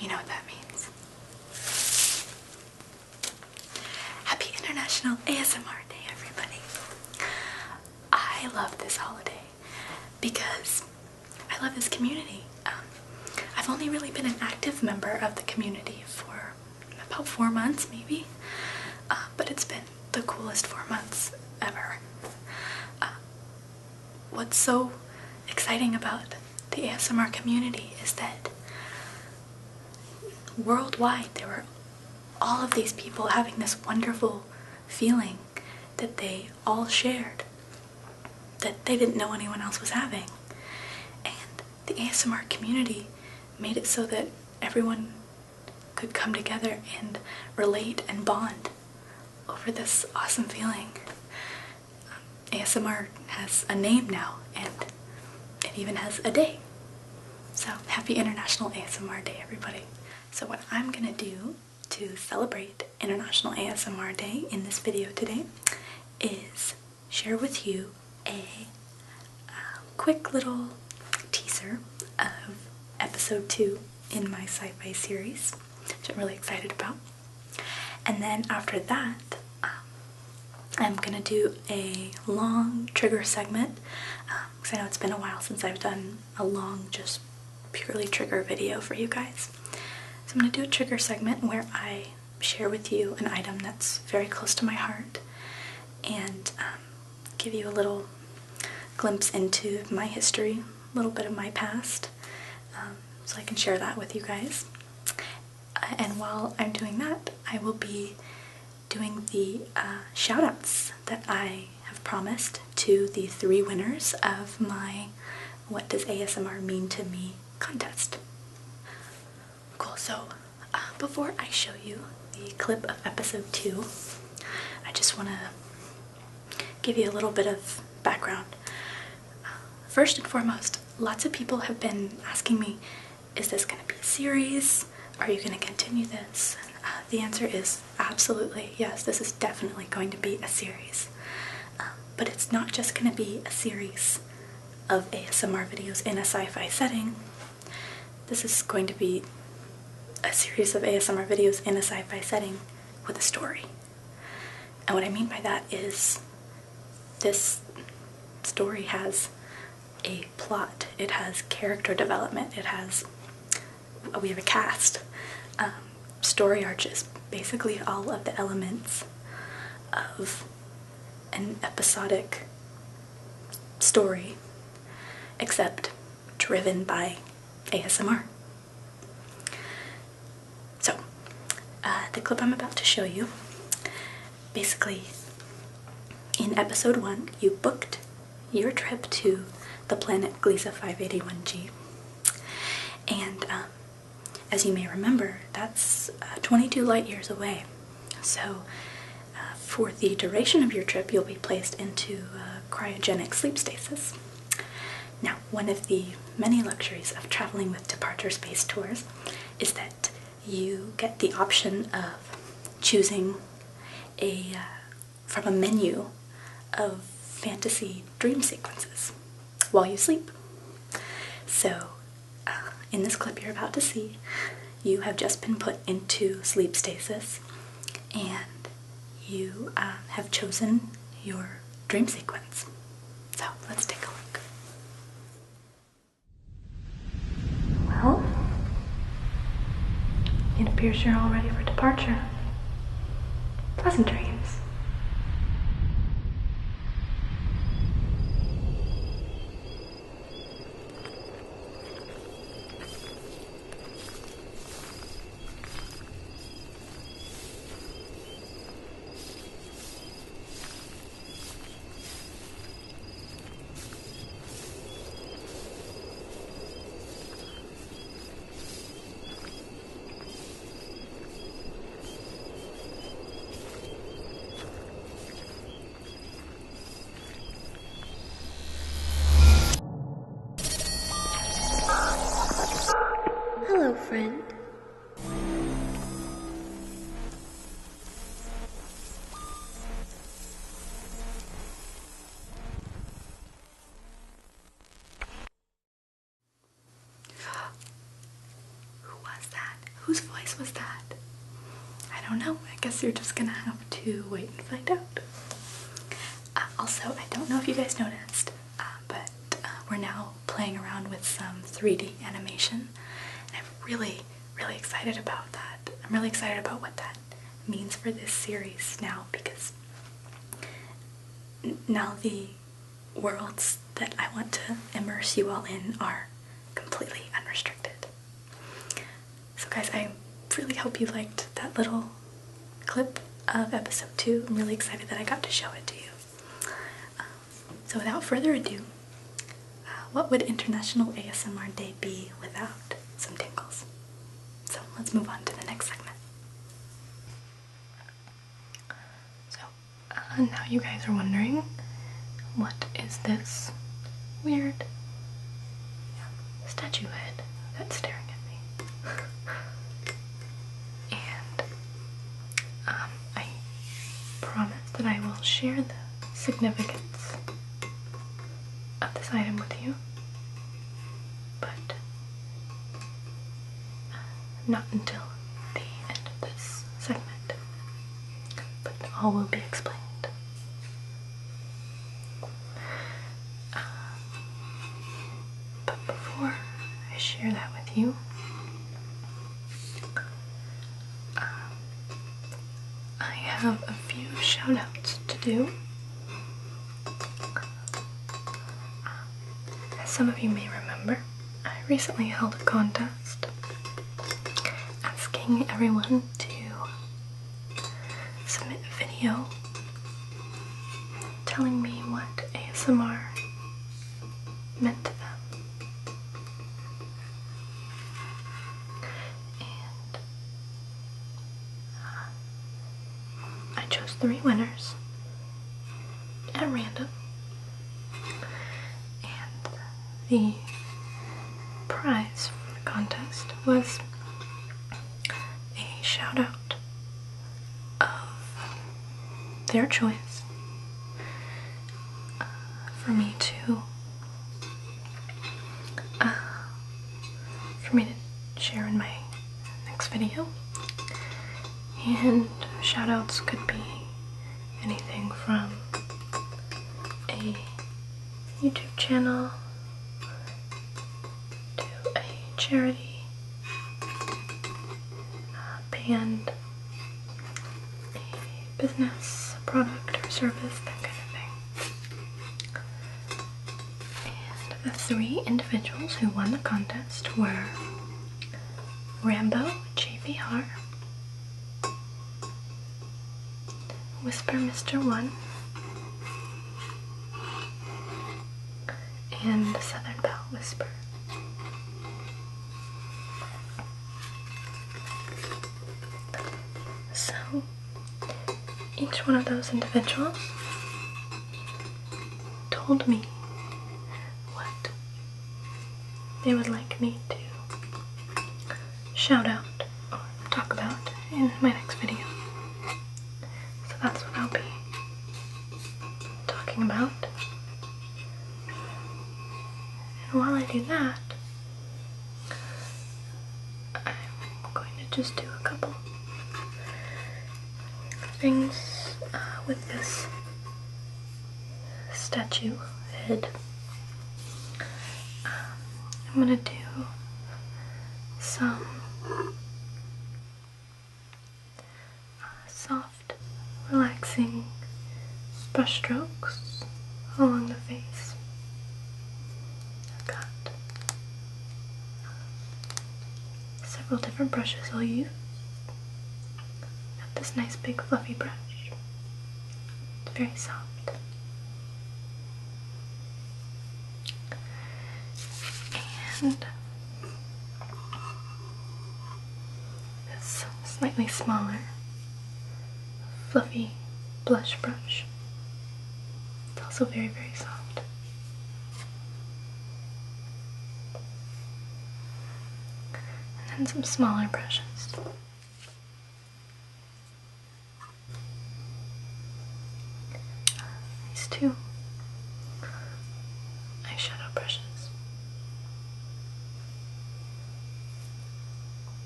You know what that means. Happy International ASMR Day, everybody. I love this holiday because I love this community. I've only really been an active member of the community for about 4 months, maybe, but it's been the coolest 4 months ever. What's so exciting about the ASMR community is that worldwide there were all of these people having this wonderful feeling that they all shared, that they didn't know anyone else was having. And the ASMR community made it so that everyone could come together and relate and bond over this awesome feeling. ASMR has a name now, and it even has a day. So happy International ASMR Day, everybody. So what I'm gonna do to celebrate International ASMR Day in this video today is share with you a quick little teaser of episode 2 in my sci-fi series, which I'm really excited about. And then after that, I'm gonna do a long trigger segment, because I know it's been a while since I've done a long, just purely trigger video for you guys. So I'm gonna do a trigger segment where I share with you an item that's very close to my heart and give you a little glimpse into my history, a little bit of my past, so I can share that with you guys. And while I'm doing that, I will be doing the shout-outs that I have promised to the 3 winners of my What Does ASMR Mean to Me contest. Cool, so before I show you the clip of episode 2, I just want to give you a little bit of background. First and foremost, lots of people have been asking me, is this going to be a series? Are you going to continue this? The answer is absolutely yes, this is definitely going to be a series. But it's not just going to be a series of ASMR videos in a sci-fi setting. This is going to be a series of ASMR videos in a sci-fi setting with a story. And what I mean by that is this story has a plot, it has character development, we have a cast, story arches, basically all of the elements of an episodic story, except driven by ASMR. So, the clip I'm about to show you, basically, in episode 1, you booked your trip to the planet Gliese 581G, and as you may remember, that's 22 light years away. So for the duration of your trip, you'll be placed into cryogenic sleep stasis. Now, one of the many luxuries of traveling with departure space tours is that you get the option of choosing from a menu of fantasy dream sequences while you sleep. So in this clip you're about to see, you have just been put into sleep stasis and you have chosen your dream sequence. So let's take a look. Well, it appears you're all ready for departure. Pleasant dreams. Hello, friend. Who was that? Whose voice was that? I don't know. I guess you're just gonna have to wait and find out. Also, I don't know if you guys noticed, but we're now playing around with some 3D animation, and I'm really excited about that. I'm really excited about what that means for this series now, because now the worlds that I want to immerse you all in are completely unrestricted. So guys, I really hope you liked that little clip of episode 2. I'm really excited that I got to show it to you. So without further ado, what would International ASMR Day be without some tingles? So let's move on to the next segment. So now you guys are wondering, what is this weird statue head that's staring at me? And I promise that I will share the significance of this item with you, but not until the end of this segment. But all will be explained. But before I share that with you, I have a few shout outs to do. As some of you may remember, I recently held a contest asking everyone to submit a video telling me what ASMR meant to them. And I chose 3 winners at random. And the prize for the contest was a shout out of their choice for me to share in my next video. And shout outs could be anything from a YouTube channel to a charity, a band, a business, a product or service, that kind of thing. And the 3 individuals who won the contest were Rambo JVR, Whisper Mr. 1, and SouthernBelleWhisper. So, each one of those individuals told me what they would like me to shout out or talk about in my next video. So that's what I'll be talking about. And while I do that, I'm going to just do a couple things with this statue head. I'm gonna do some soft, relaxing brush strokes along the face. I've got several different brushes I'll use. Got this nice big fluffy brush. It's very soft. And this slightly smaller, fluffy blush brush. It's also very, very soft. And then some smaller brushes. These 2 eyeshadow brushes.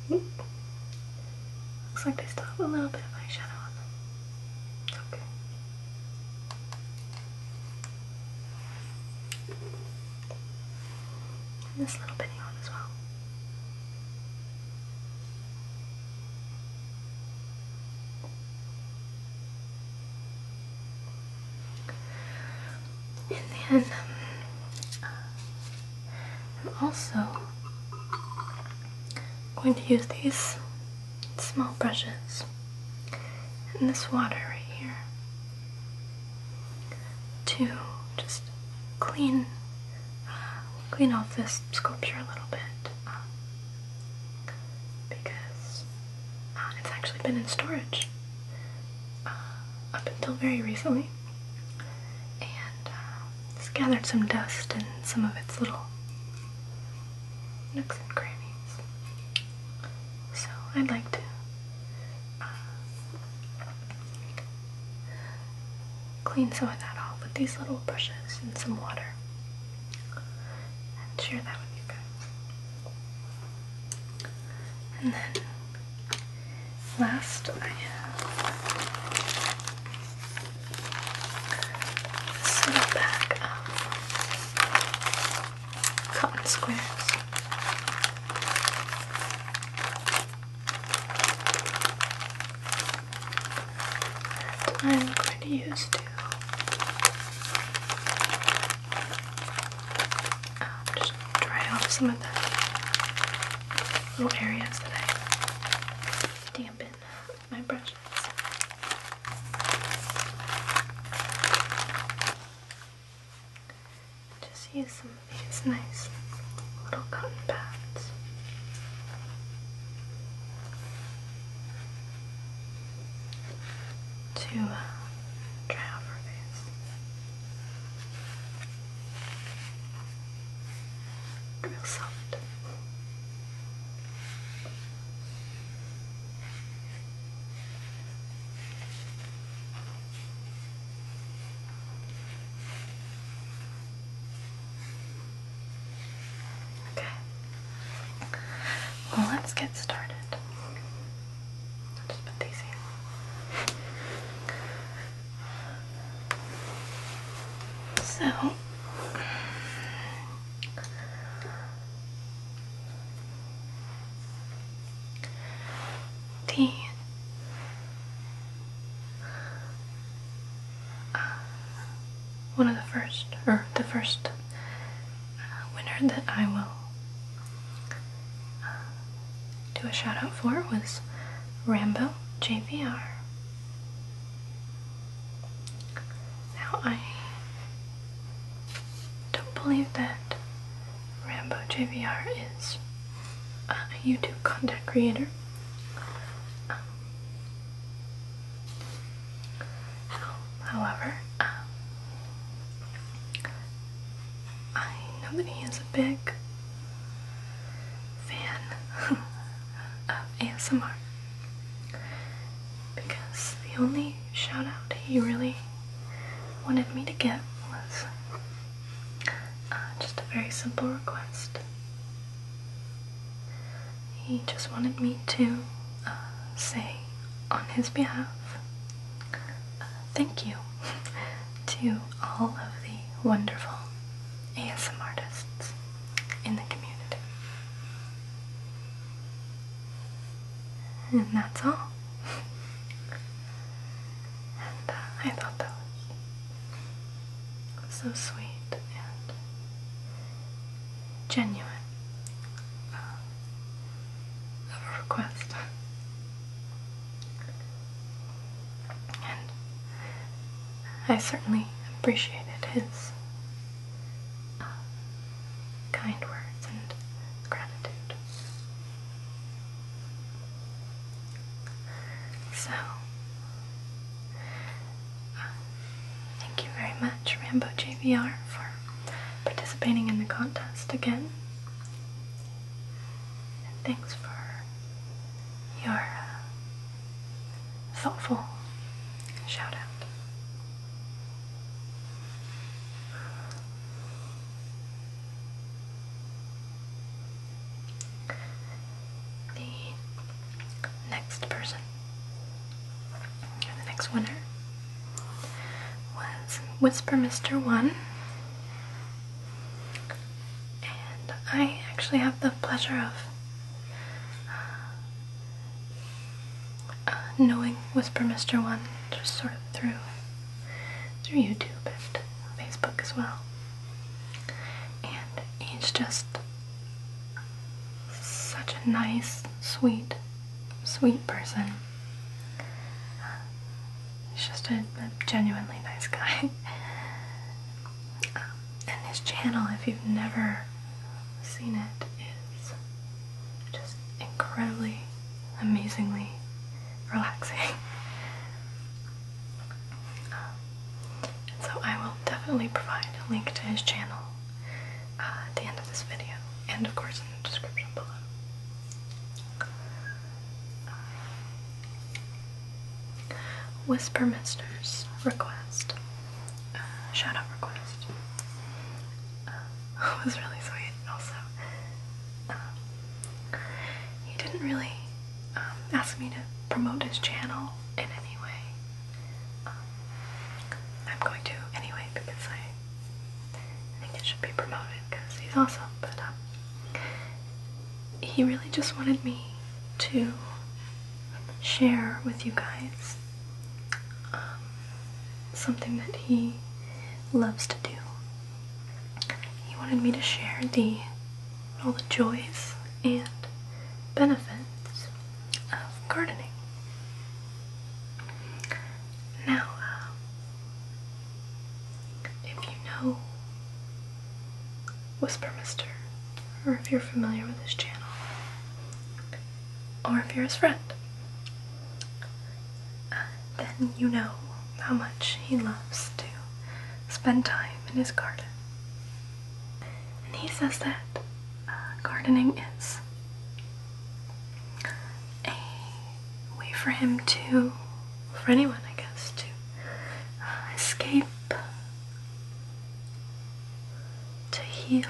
Looks like they still have a little bit of eyeshadow on them. It's okay. And this little bitty one as well. And then I'm also going to use these small brushes and this water right here to just clean off this sculpture a little bit, because it's actually been in storage up until very recently, and it's gathered some dust in some of its little nooks and crannies. So I'd like to clean some of that off with these little brushes and some water and share that with you guys. And then last I have this little bag of cotton squares. I'm going to use to just dry off some of the little areas that I dampen with my brushes. Just use some of these nice little cotton pads. To dry off her face. Real soft. Okay. Well, let's get started. I'll just put these in. So, the first winner that I will do a shout out for was Rambo JVR. Now, I don't believe that Rambo JVR is a YouTube content creator. However, I know that he is a big fan of ASMR, because the only shout out he really wanted me to get was just a very simple request. He just wanted me to say on his behalf, thank you to all of the wonderful ASMR artists in the community. And that's all. And I thought that was so sweet and genuine of a request. And I certainly appreciated his kind words and gratitude. So, thank you very much, Rambo JVR, for participating in the contest again. And thanks for your thoughtful shout out. The week's winner was Whisper Mr. 1. And I actually have the pleasure of knowing Whisper Mr. 1 just sort of through YouTube and Facebook as well. And he's just such a nice, sweet person. He's just a genuinely nice guy. And his channel, if you've never seen it, is just incredibly, amazingly relaxing. So I will definitely provide a link to his channel at the end of this video, and of course in the description below. Whisper Mister's request, shout out request, was really sweet also. He didn't really ask me to promote his channel in any way. I'm going to anyway because I think it should be promoted because he's awesome, but he really just wanted me to share with you guys something that he loves to do. He wanted me to share all the joys and benefits of gardening. Now, if you know Whisper Mister, or if you're familiar with his channel, or if you're his friend, then you know how much he loves to spend time in his garden. And he says that gardening is a way for him to, for anyone I guess, to escape, to heal,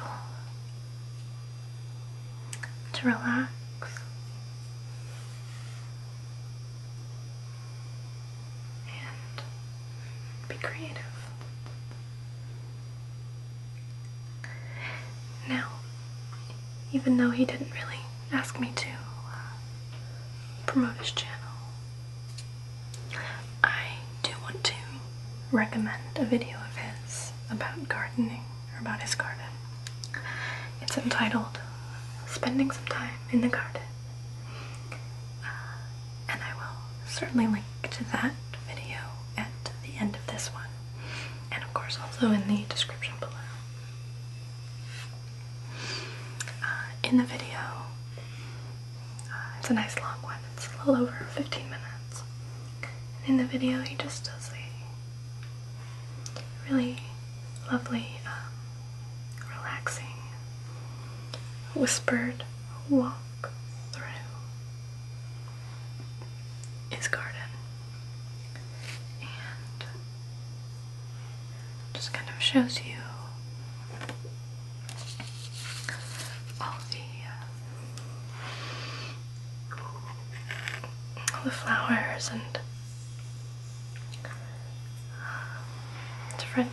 to relax, and be creative. Now, even though he didn't really ask me to promote his channel, I do want to recommend a video of his about gardening, or about his garden. It's entitled Spending Some Time in the Garden, and I will certainly link to that video at the end of this one, and of course also in the description below. In the video, it's a nice long one, it's a little over 15 minutes. In the video, he just does a really lovely, relaxing, whispered walk through his garden, and just kind of shows you all the flowers and different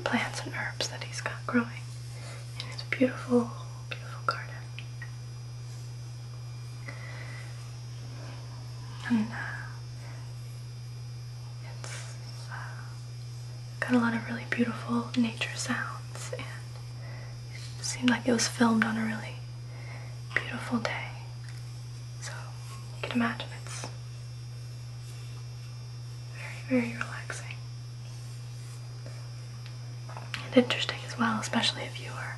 plants and herbs that he's got growing in his beautiful, beautiful garden. And it's got a lot of really beautiful nature sounds, and it seemed like it was filmed on a really beautiful day. So you can imagine it's very, very relaxing. And interesting as well, especially if you are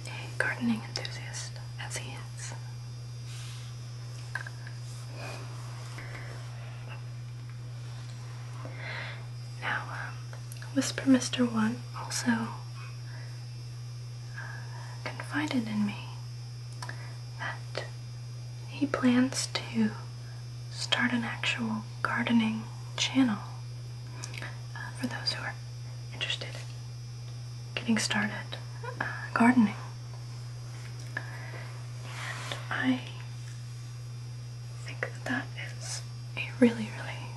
a gardening enthusiast, as he is. Now, Whisper Mr. 1 also confided in me that he plans to start an actual gardening channel for those who are interested in getting started gardening. And I think that that is a really, really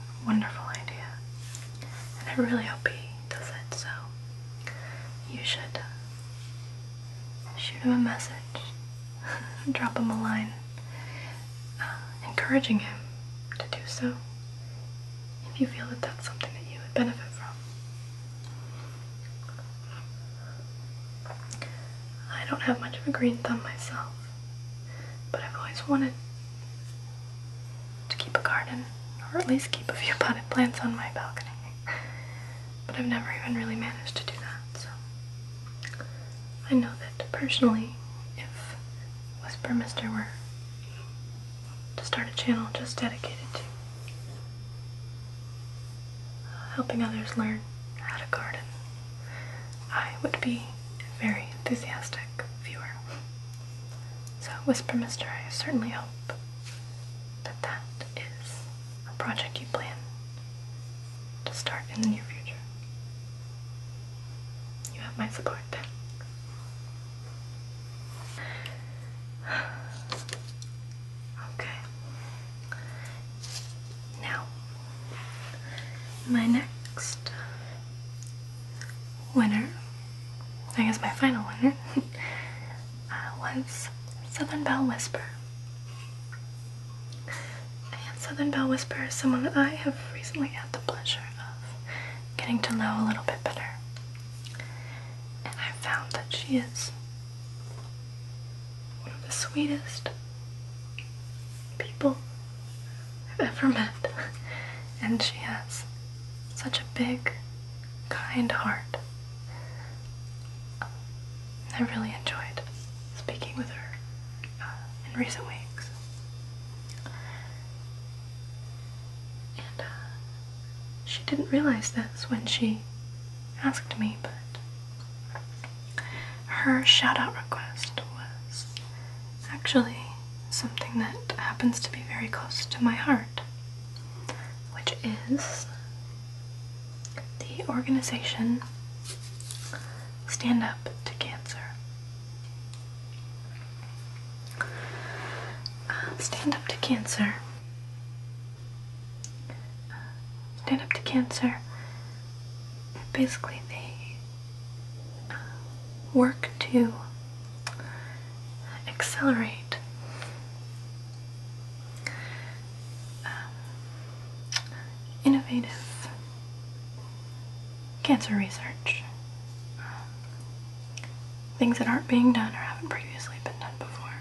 I really hope he does it, so you should shoot him a message, drop him a line, encouraging him to do so if you feel that that's something that you would benefit from. I don't have much of a green thumb myself, but I've always wanted to keep a garden, or at least keep a few potted plants on my balcony. But I've never even really managed to do that, so I know that personally, if SouthernBelleWhisper were to start a channel just dedicated to helping others learn how to garden, I would be a very enthusiastic viewer. So SouthernBelleWhisper, I certainly hope that that is a project you plan to start in the near future. You have my support then. Okay. Now, my next winner, I guess my final winner, was SouthernBelleWhisper. And SouthernBelleWhisper is someone that I have recently had the pleasure of getting to know a little bit better. And I found that she is one of the sweetest people I've ever met. And she has such a big, kind heart. I really enjoyed speaking with her in recent weeks. And she didn't realize this when she asked me, but her shout-out request was actually something that happens to be very close to my heart, which is the organization Stand Up to Cancer. Stand Up to Cancer. Stand Up to Cancer, basically they work to accelerate innovative cancer research. Things that aren't being done or haven't previously been done before.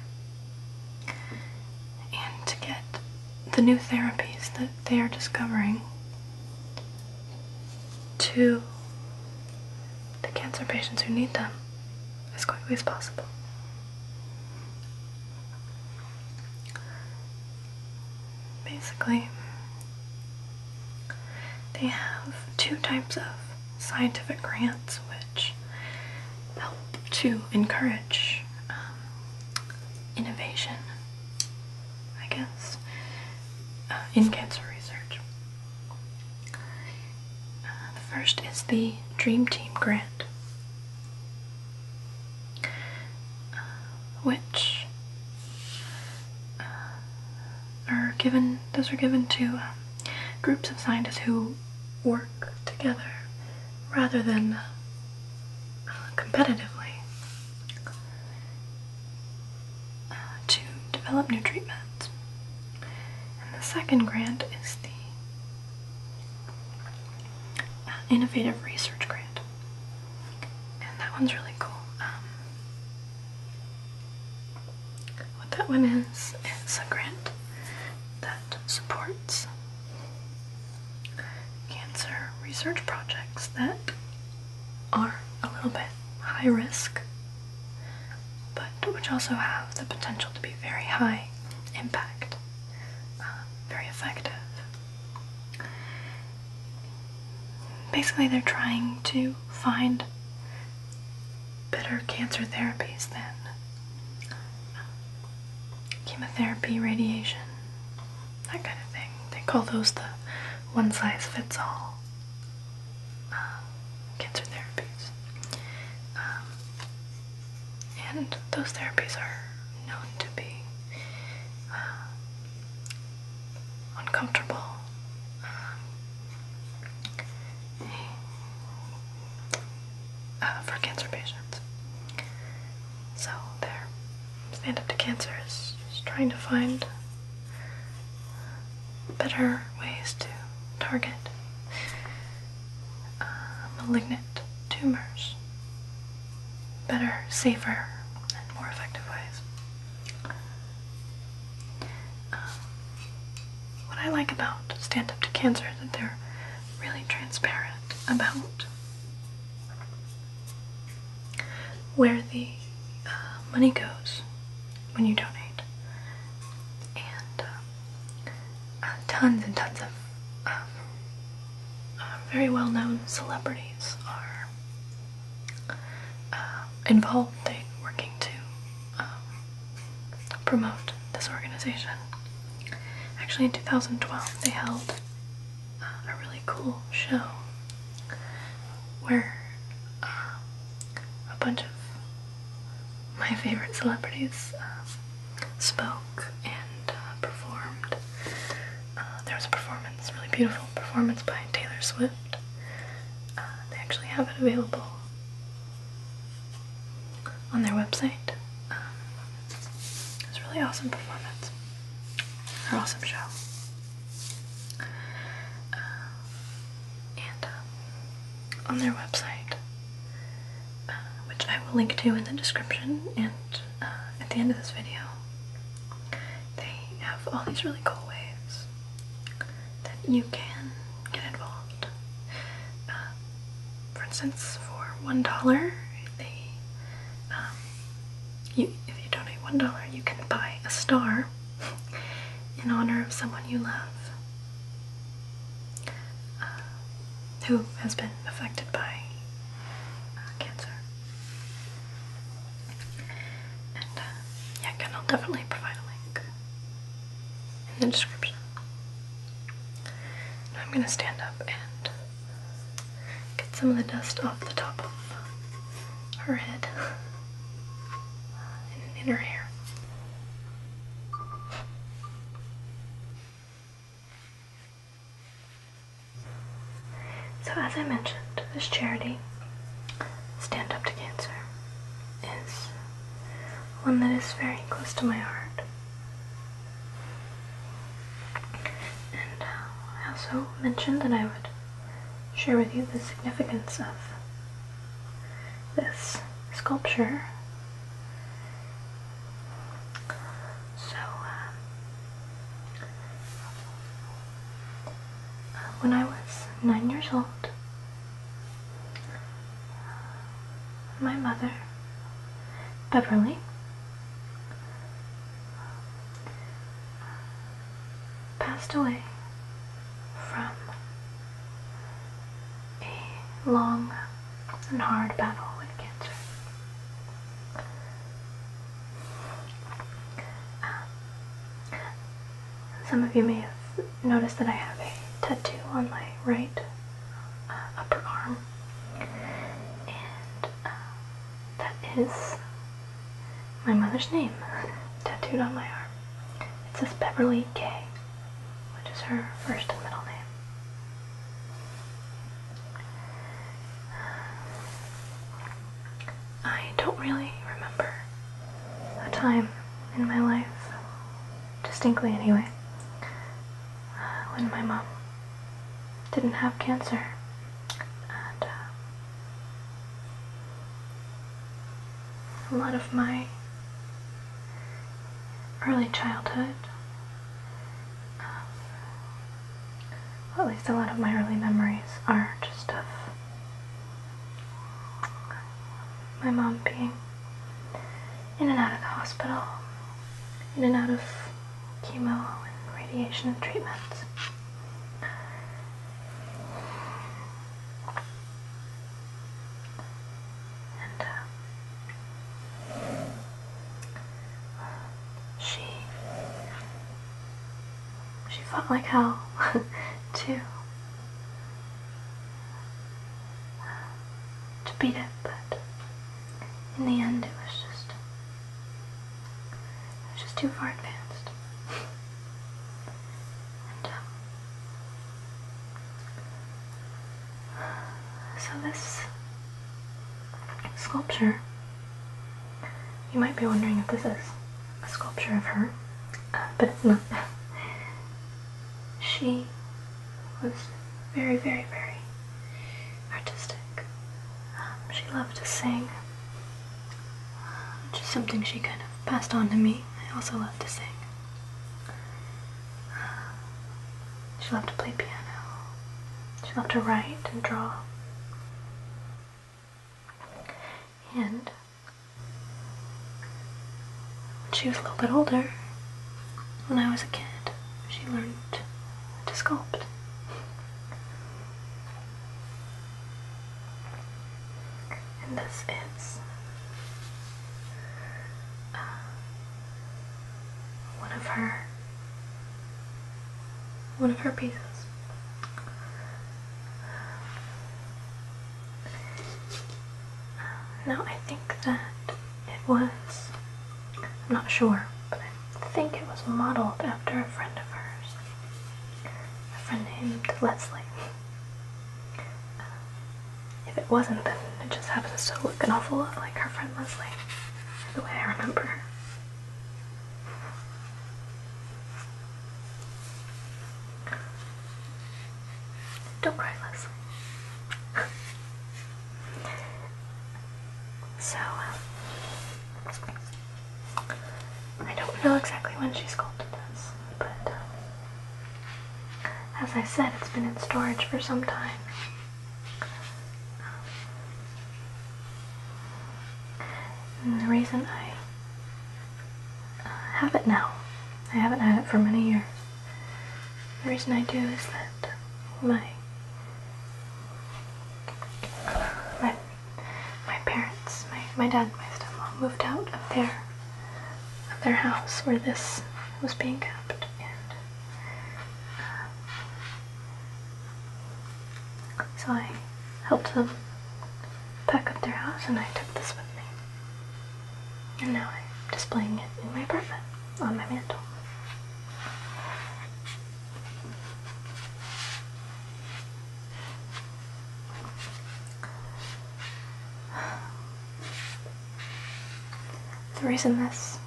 And to get the new therapies that they are discovering to the cancer patients who need them as quickly as possible. Basically, they have two types of scientific grants which help to encourage innovation, I guess, in cancer research. The first is the Dream Team Grant, which those are given to groups of scientists who work together rather than competitively to develop new treatments. And the second grant is the Innovative Research Grant, and that one's really cool. What that one is a grant that supports cancer research projects that are a little bit high risk, but which also have the potential to be very high impact, very effective. Basically, they're trying to find better cancer therapies than chemotherapy, radiation, that kind of thing. They call those the one-size-fits-all cancer therapies. And those therapies are known to be uncomfortable, trying to find better ways to target malignant tumors. Better, safer, and more effective ways. What I like about Stand Up to Cancer is that they're really transparent about where the money goes when you donate. And tons and tons of very well-known celebrities are involved. They're working to promote this organization. Actually, in 2012, they held a really cool show where a bunch of my favorite celebrities spoke and performed. There was a performance, really beautiful performance by Taylor Swift. They actually have it available on their website. It was a really awesome performance, or awesome show. And on their website, which I will link to in the description and at the end of this video, they have all these really cool ways that you can get involved. For instance, for $1, if you donate $1, you can buy a star in honor of someone you love who has been affected by cancer. And yeah, again, I'll definitely provide a link in the description. Now I'm going to stand up and get some of the dust off the top of her head and in her hair. So as I mentioned, this charity, Stand Up to Cancer, is one that is very close to my heart. And I also mentioned that I would share with you the significance of this sculpture. So, when I was 9 years old, my mother, Beverly, passed away from a long and hard battle with cancer. Some of you may have noticed that I have a tattoo on my right upper arm, and that is my mother's name tattooed on my arm. It says Beverly K, which is her first and middle name. I don't really remember a time in my life, distinctly anyway, when my mom didn't have cancer. And a lot of my early childhood, well, at least a lot of my early memories are just of my mom being in and out of the hospital, in and out of chemo and radiation and treatments. And she fought like hell to beat it, but in the end it was just too far advanced. And so this sculpture, you might be wondering if this is a sculpture of her. but it's not. She was very, very, very artistic. She loved to sing, which is something she kind of passed on to me. I also love to sing. She loved to play piano. She loved to write and draw. And when she was a little bit older, when I was a kid, she learned to sculpt. And this is one of her pieces. Now I think that it was, I'm not sure, but I think it was modeled after a friend of hers, a friend named Leslie. If it wasn't, then it just happens to look an awful lot like her friend Leslie, the way I remember her. Don't cry, Leslie. So, I don't know exactly when she sculpted this, but as I said, it's been in storage for some time. And the reason I have it now, I haven't had it for many years. The reason I do is that my parents, my dad and my stepmom moved out of their house where this was being kept, and so I helped them pack up their house, and I took this with me. And now I'm displaying it in my apartment, on my mantle. The reason this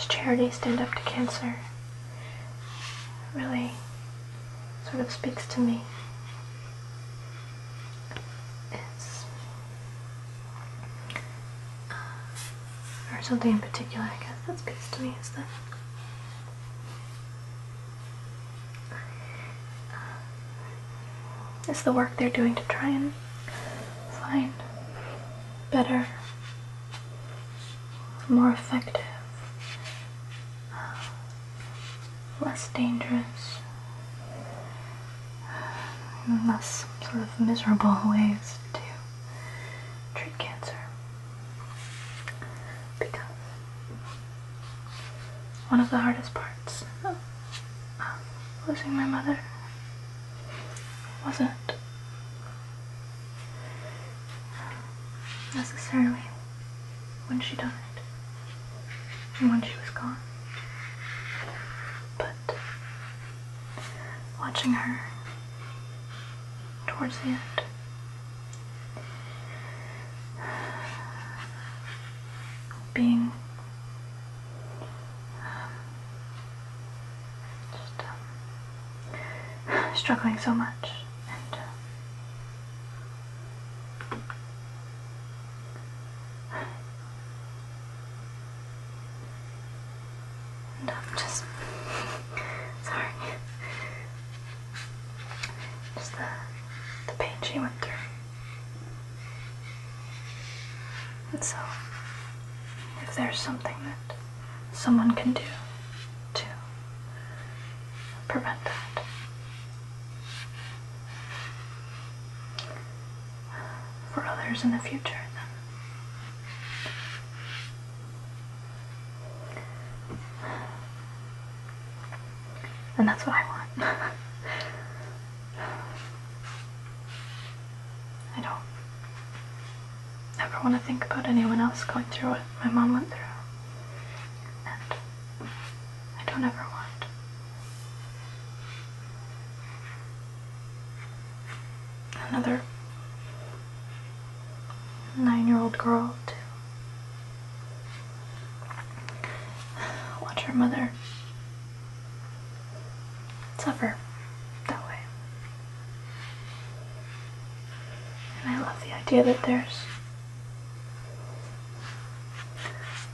charity, Stand Up to Cancer, really sort of speaks to me is, or something in particular, I guess, that speaks to me is that it's the work they're doing to try and find better, more effective, less dangerous, and less sort of miserable ways to treat cancer. Because one of the hardest parts of losing my mother wasn't necessarily when she died and when she was gone, but watching her towards the end. Being just struggling so much, and I'm just sorry. Just the pain she went through. And so, if there's something that someone can do to prevent that, for others in the future, then that's what I want. I don't ever want to think about anyone else going through what my mom went through. And I don't ever want another 9-year-old girl to watch her mother suffer that way. And I love the idea that there's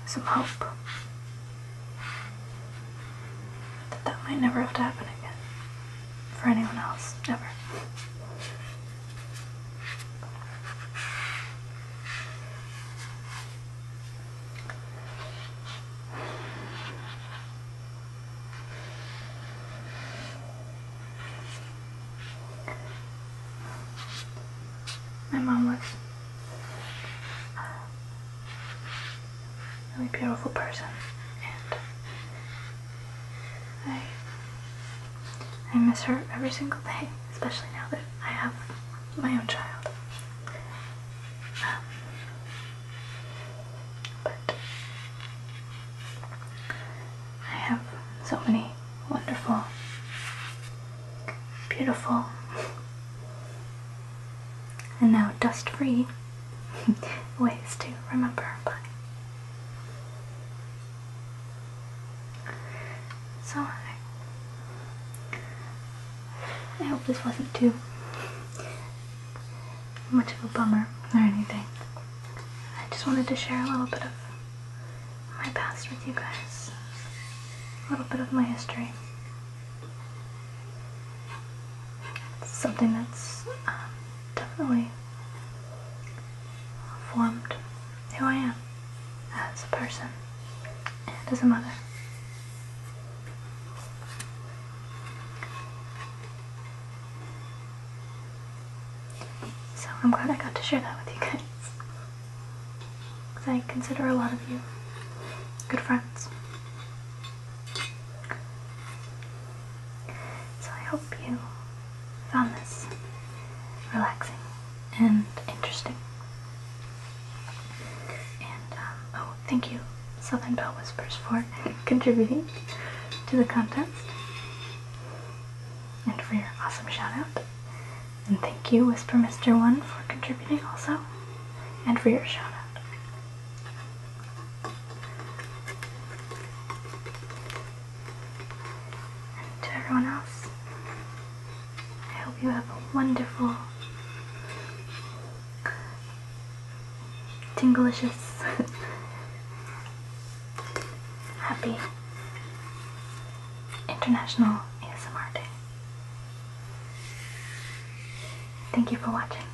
some hope that that might never have to happen again for anyone else, ever. My mom was a really beautiful person, and I miss her every single day, especially now that I have my own child. But I have so many wonderful, beautiful, and now dust-free ways to remember her by. So I hope this wasn't too much of a bummer or anything. I just wanted to share a little bit of my past with you guys, a little bit of my history. It's something that's definitely formed who I am as a person and as a mother. So I'm glad I got to share that with you guys, because I consider a lot of you good friends. So I hope you found this relaxing and interesting. And oh, thank you, SouthernBelleWhispers, for contributing to the contest and for your awesome shout out. And thank you, Whisper Mr. 1, for contributing also, and for your shout out. And to everyone else, I hope you have a wonderful, tinglicious, happy International ASMR Day. Thank you for watching.